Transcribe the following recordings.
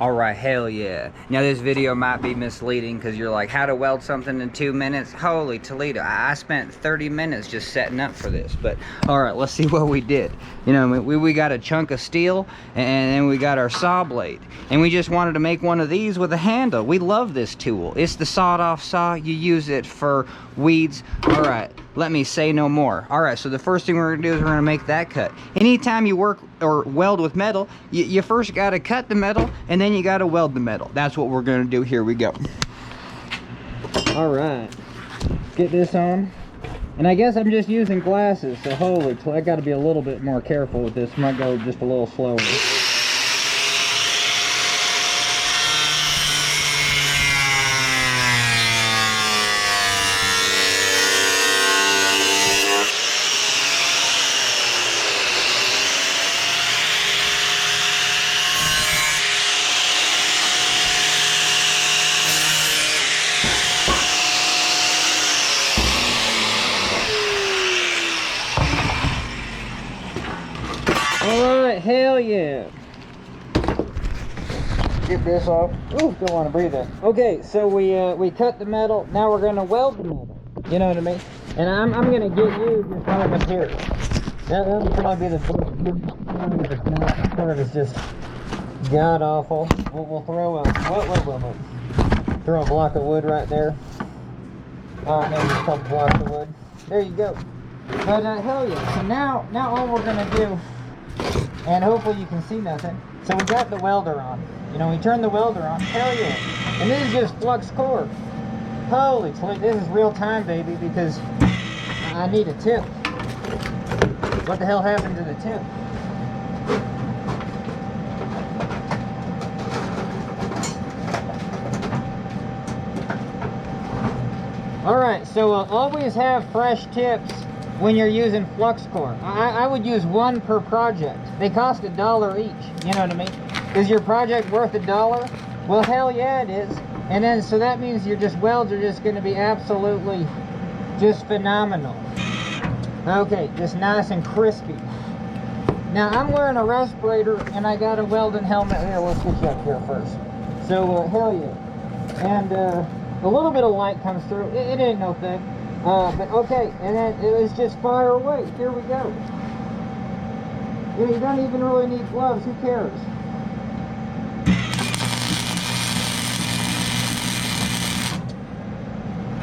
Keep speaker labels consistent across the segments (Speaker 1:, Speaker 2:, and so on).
Speaker 1: All right, hell yeah. Now this video might be misleading because you're like, how to weld something in 2 minutes? Holy Toledo, I spent 30 minutes just setting up for this. But all right, let's see what we did. You know, we got a chunk of steel, and then we got our saw blade. And we just wanted to make one of these with a handle. We love this tool. It's the sawed-off saw. You use it for weeds. All right, let me say no more. All right, so the first thing we're gonna do is we're gonna make that cut. Anytime you work or weld with metal, you first gotta cut the metal, and then you gotta weld the metal. That's what we're gonna do. Here we go. All right, let's get this on. And I guess I'm just using glasses, so holy, I gotta be a little bit more careful with this. Might go just a little slower. Alright, hell yeah. Get this off. Ooh, don't want to breathe in. Okay, so we cut the metal. Now we're gonna weld the metal. You know what I mean? And I'm gonna get you just right up here. That'll probably be the part is just god awful. We'll throw a throw a block of wood right there. Alright, maybe a couple blocks of wood. There you go. But hell yeah. So now all we're gonna do, and hopefully you can see nothing. So we got the welder on. You know, we turn the welder on. Hell yeah. And this is just flux core. Holy, this is real time, baby, because I need a tip. What the hell happened to the tip? Alright, so always have fresh tips when you're using flux core. I would use one per project. They cost $1 each, you know what I mean? Is your project worth $1? Well, hell yeah it is. And then, so that means your welds are just gonna be absolutely just phenomenal. Okay, just nice and crispy. Now, I'm wearing a respirator and I got a welding helmet. Here, let's get you up here first. So, hell yeah. And a little bit of light comes through. It ain't no thing. But okay, and then it was just fire away. Here we go. You don't even really need gloves. Who cares?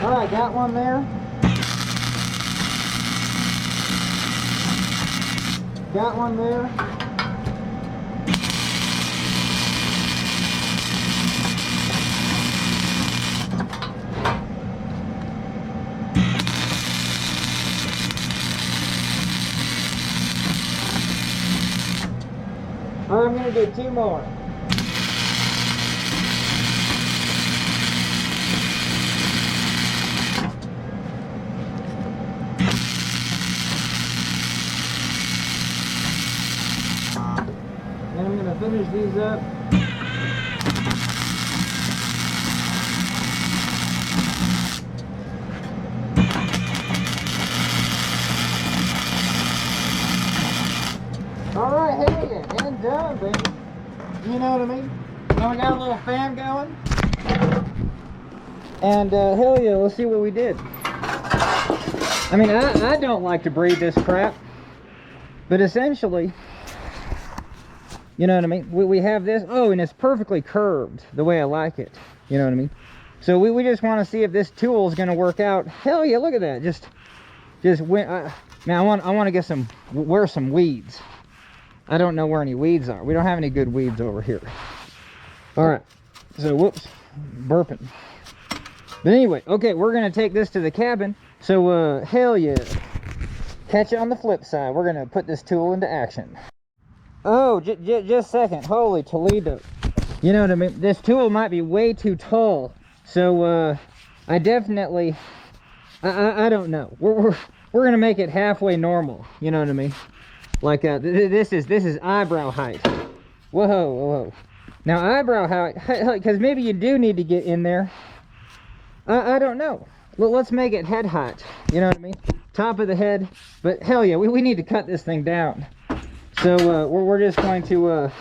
Speaker 1: All right, got one there. Got one there. I'm going to do 2 more. And I'm going to finish these up. Alright, hell yeah, and done, baby. You know what I mean? Now we got a little fan going. And hell yeah, let's see what we did. I mean, I don't like to breathe this crap. But essentially, you know what I mean? We have this, oh, and it's perfectly curved the way I like it. You know what I mean? So we just want to see if this tool is going to work out. Hell yeah, look at that. Man, I want to get wear some weeds. I don't know where any weeds are. We don't have any good weeds over here. All right. So, whoops, burping. But anyway, okay, we're going to take this to the cabin. So, hell yeah. Catch it on the flip side. We're going to put this tool into action. Oh, just a second. Holy Toledo. You know what I mean? This tool might be way too tall. So, I definitely, I don't know. We're going to make it halfway normal. You know what I mean? Like this is eyebrow height. Whoa. Now eyebrow height, because maybe you do need to get in there. I don't know. Let's make it head height. You know what I mean? Top of the head. But hell yeah, we need to cut this thing down. So we're just going to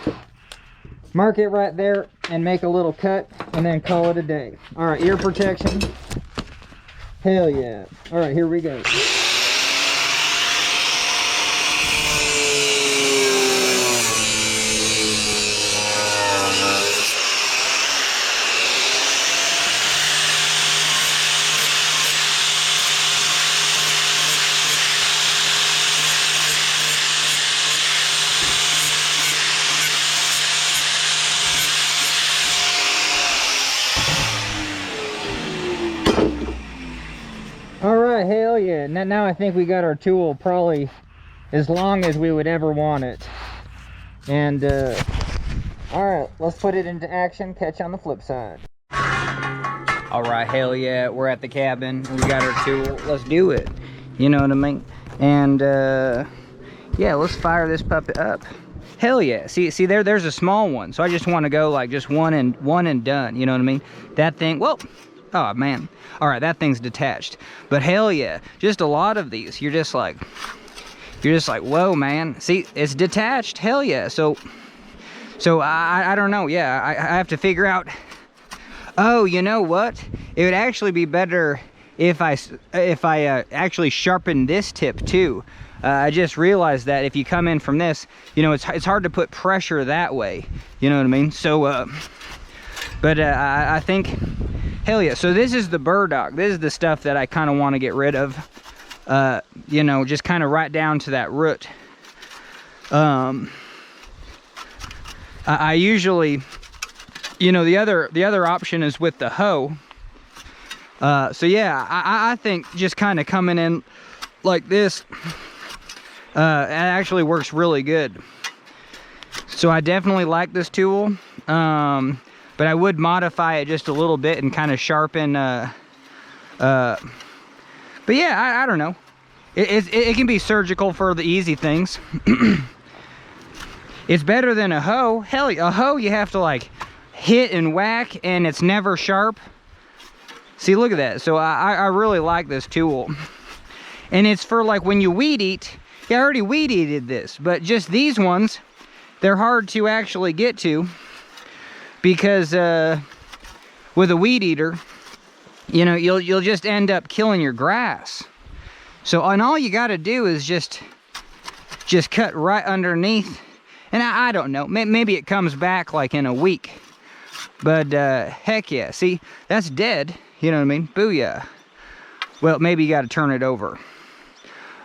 Speaker 1: mark it right there and make a little cut and then call it a day. All right, ear protection. Hell yeah. All right, here we go. Alright, hell yeah. Now I think we got our tool probably as long as we would ever want it. And, alright, let's put it into action. Catch you on the flip side. Alright, hell yeah. We're at the cabin. We got our tool. Let's do it. You know what I mean? And, yeah, let's fire this puppy up. Hell yeah. See there's a small one. So I just want to go like just one and done. You know what I mean? That thing, whoa. Oh man. All right, that thing's detached. But hell yeah, just a lot of these. You're just like, whoa, man. See, it's detached. Hell yeah. So I don't know. Yeah, I have to figure out. Oh, you know what? It would actually be better if I actually sharpened this tip too. I just realized that if you come in from this, you know, it's hard to put pressure that way. You know what I mean? So, but I think. Hell yeah. So this is the burdock. This is the stuff that I kind of want to get rid of. You know, just kind of right down to that root. I usually, you know, the other option is with the hoe. So yeah, I think just kind of coming in like this, it actually works really good. So I definitely like this tool. But I would modify it just a little bit and kind of sharpen, but yeah, I don't know. It can be surgical for the easy things. It's better than a hoe. Hell, a hoe you have to like hit and whack and it's never sharp. See, look at that. So I really like this tool. And it's for like when you weed eat. Yeah, I already weed eated this, but just these ones, they're hard to actually get to. Because with a weed eater, you know, you'll just end up killing your grass. So, and all you got to do is just cut right underneath. And I don't know, maybe it comes back like in a week. But heck yeah, see, that's dead. You know what I mean? Booyah. Well, maybe you got to turn it over.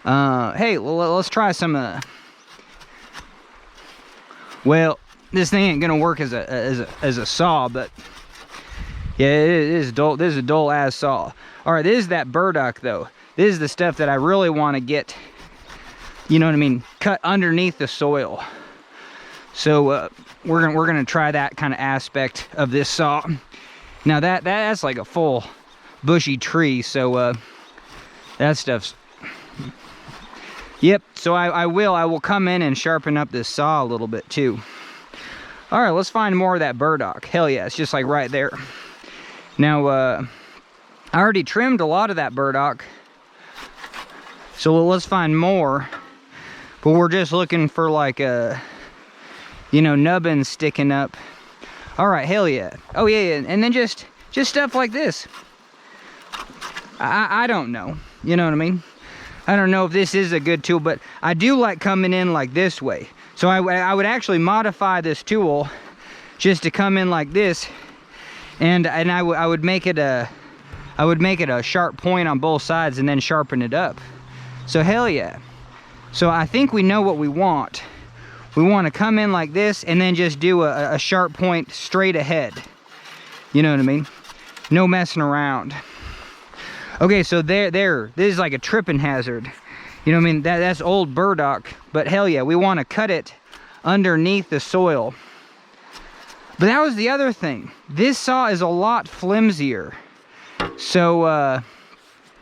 Speaker 1: Hey, let's try some. Well. This thing ain't gonna work as a saw, but yeah, it is dull. This is a dull ass saw. All right, this is that burdock though. This is the stuff that I really want to get. You know what I mean? Cut underneath the soil. So we're gonna try that kind of aspect of this saw. Now that's like a full bushy tree, so that stuff's. Yep. So I will come in and sharpen up this saw a little bit too. All right, let's find more of that burdock. Hell yeah, it's just like right there. Now, I already trimmed a lot of that burdock. So let's find more. But we're just looking for like you know, nubbins sticking up. All right, hell yeah. Oh yeah. And then just stuff like this. I don't know. You know what I mean? I don't know if this is a good tool, but I do like coming in like this way. So I would actually modify this tool just to come in like this, and I would make it a sharp point on both sides and then sharpen it up. So hell yeah. So I think we know what we want. We want to come in like this and then just do a sharp point straight ahead. You know what I mean? No messing around. Okay, so there, this is like a tripping hazard. You know what I mean? That's old burdock, but hell yeah, we want to cut it underneath the soil. But that was the other thing. This saw is a lot flimsier. So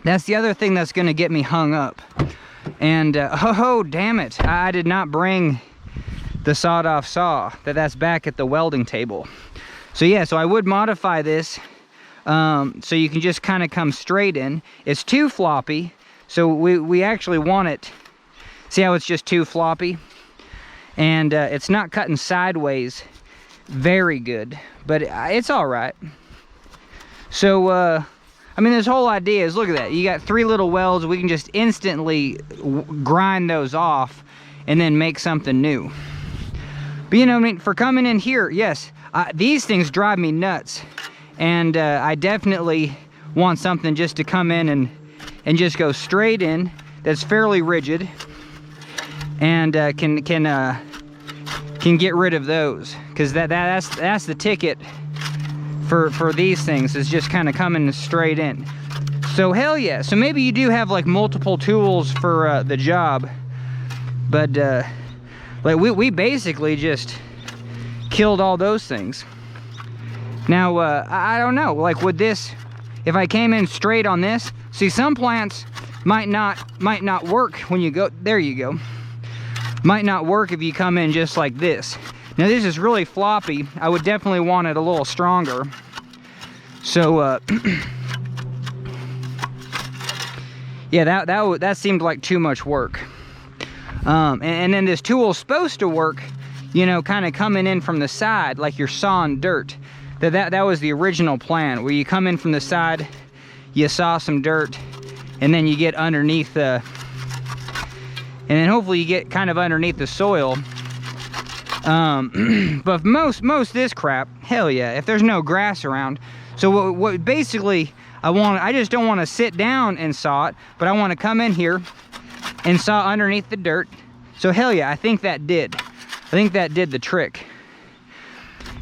Speaker 1: that's the other thing that's going to get me hung up. And oh damn it, I did not bring the sawed-off saw. That's back at the welding table. So yeah, so I would modify this so you can just kind of come straight in. It's too floppy. So we actually want it, see how it's just too floppy? And it's not cutting sideways very good, but it's all right. So, I mean, this whole idea is, look at that. You got 3 little welds. We can just instantly grind those off and then make something new. But, you know, I mean, for coming in here, yes, these things drive me nuts. And I definitely want something just to come in and just go straight in that's fairly rigid and can get rid of those, because that's the ticket for these things, is just kind of coming straight in. So hell yeah. So maybe you do have like multiple tools for the job, but like we basically just killed all those things. Now I don't know, like, would this, if I came in straight on this, see, some plants might not work when you go, there you go, might not work if you come in just like this. Now this is really floppy. I would definitely want it a little stronger. So yeah, that seemed like too much work. And then this tool's supposed to work, you know, kind of coming in from the side like you're sawing dirt. That was the original plan, where you come in from the side, you saw some dirt, and then you get underneath the, and then hopefully you get kind of underneath the soil. But most this crap, hell yeah, if there's no grass around. So what basically I just don't want to sit down and saw it, but I want to come in here and saw underneath the dirt. So hell yeah, I think that did the trick.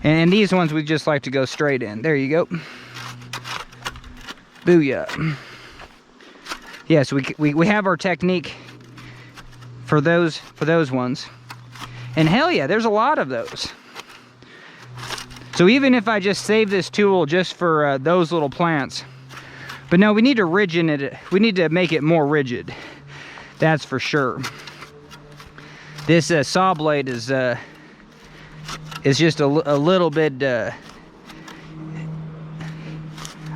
Speaker 1: And these ones we just like to go straight in. There you go. Booyah. Yeah, so we have our technique for those ones. And hell yeah, there's a lot of those. So even if I just save this tool just for those little plants, but no, we need to rigid it. We need to make it more rigid. That's for sure. This saw blade is just a little bit,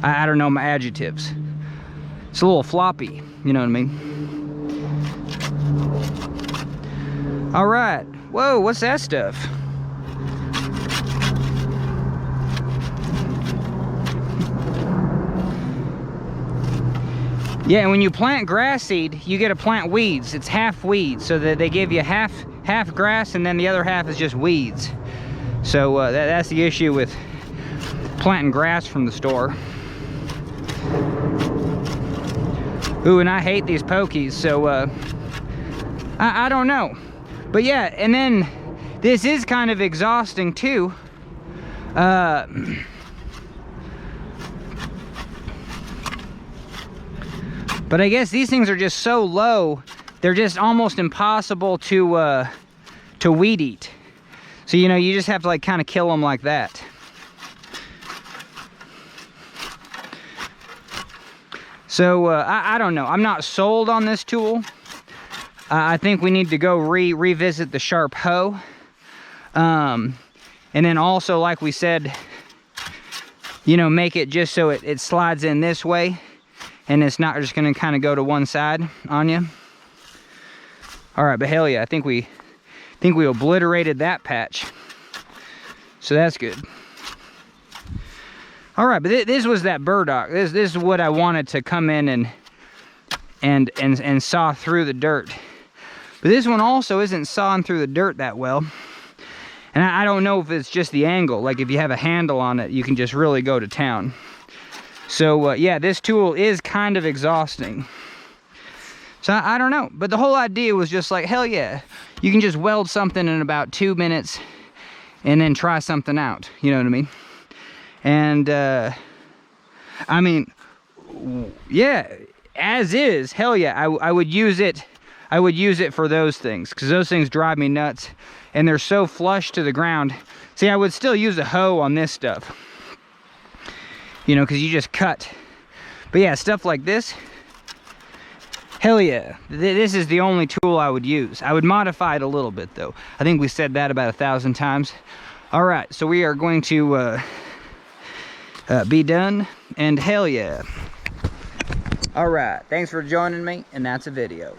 Speaker 1: I don't know my adjectives. It's a little floppy, you know what I mean? All right. Whoa, what's that stuff? Yeah, and when you plant grass seed, you get to plant weeds. It's half weeds, so that they give you half grass, and then the other half is just weeds. So that's the issue with planting grass from the store. Ooh, and I hate these pokies, so I don't know. But yeah, and then this is kind of exhausting too. But I guess these things are just so low, they're just almost impossible to weed eat. So, you know, you just have to like kind of kill them like that. So I don't know. I'm not sold on this tool. I think we need to go revisit the sharp hoe. And then also, like we said, you know, make it just so it slides in this way, and it's not just going to kind of go to one side on you. All right, but hell yeah, I think we obliterated that patch. So that's good. All right, but this was that burdock. This is what I wanted to come in and saw through the dirt. But this one also isn't sawing through the dirt that well. And I don't know if it's just the angle. Like if you have a handle on it, you can just really go to town. So yeah, this tool is kind of exhausting. So I don't know. But the whole idea was just like, hell yeah. You can just weld something in about 2 minutes and then try something out. You know what I mean? And I mean, yeah, as is, hell yeah, I would use it. I would use it for those things, because those things drive me nuts, and they're so flush to the ground. See, I would still use a hoe on this stuff, you know, because you just cut. But yeah, stuff like this, hell yeah, this is the only tool I would use. I would modify it a little bit though. I think we said that about 1,000 times. All right, so we are going to be done, and hell yeah. All right, thanks for joining me, and that's a video.